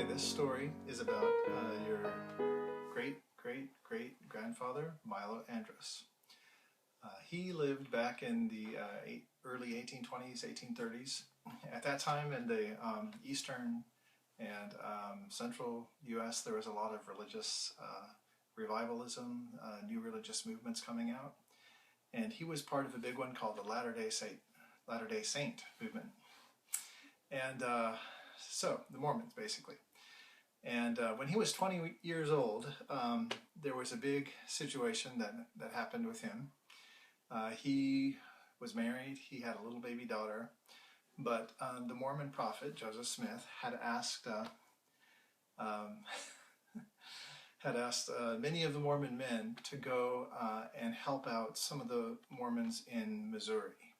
Okay, this story is about your great-great-great-grandfather, Milo Andrus. He lived back in the early 1820s, 1830s. At that time in the eastern and central U.S., there was a lot of religious revivalism, new religious movements coming out. And he was part of a big one called the Latter-day Saint movement. And so, the Mormons, basically. And when he was 20 years old, there was a big situation that happened with him. He was married, he had a little baby daughter, but the Mormon prophet, Joseph Smith, had asked many of the Mormon men to go and help out some of the Mormons in Missouri.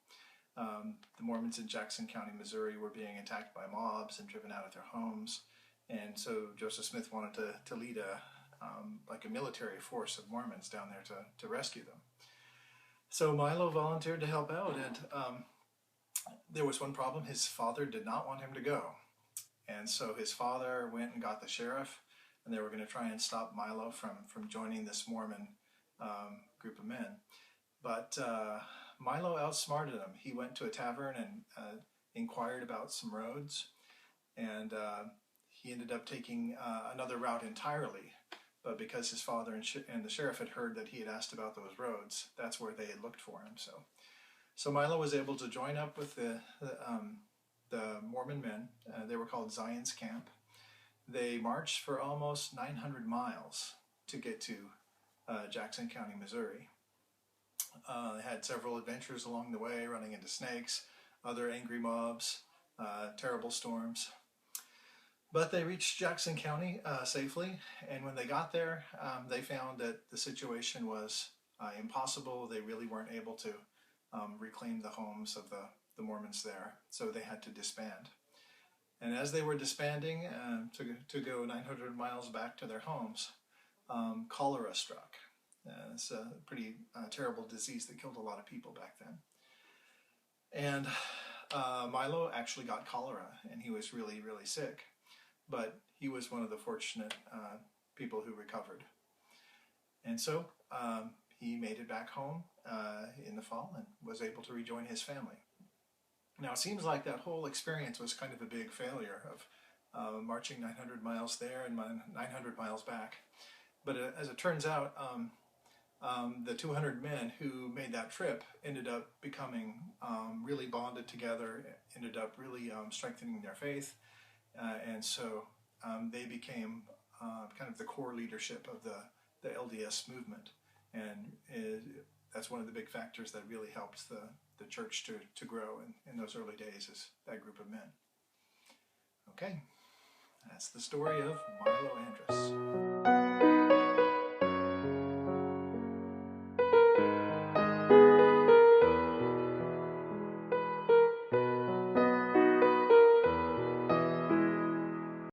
The Mormons in Jackson County, Missouri were being attacked by mobs and driven out of their homes. And so Joseph Smith wanted to lead a military force of Mormons down there to rescue them. So Milo volunteered to help out, and there was one problem. His father did not want him to go. And so his father went and got the sheriff, and they were going to try and stop Milo from joining this Mormon group of men. But Milo outsmarted him. He went to a tavern and inquired about some roads, and he ended up taking another route entirely. But because his father and the sheriff had heard that he had asked about those roads, that's where they had looked for him. So Milo was able to join up with the Mormon men. They were called Zion's Camp. They marched for almost 900 miles to get to Jackson County, Missouri. They had several adventures along the way, running into snakes, other angry mobs, terrible storms. But they reached Jackson County safely, and when they got there, they found that the situation was impossible. They really weren't able to reclaim the homes of the Mormons there, so they had to disband. And as they were disbanding to go 900 miles back to their homes, cholera struck. It's a pretty terrible disease that killed a lot of people back then. And Milo actually got cholera, and he was really, really sick. But he was one of the fortunate people who recovered. And so he made it back home in the fall and was able to rejoin his family. Now it seems like that whole experience was kind of a big failure of marching 900 miles there and 900 miles back. But as it turns out, the 200 men who made that trip ended up becoming really bonded together, ended up really strengthening their faith. And so they became kind of the core leadership of the LDS movement. And that's one of the big factors that really helped the church to grow in those early days, is that group of men. Okay, that's the story of Milo Andrus.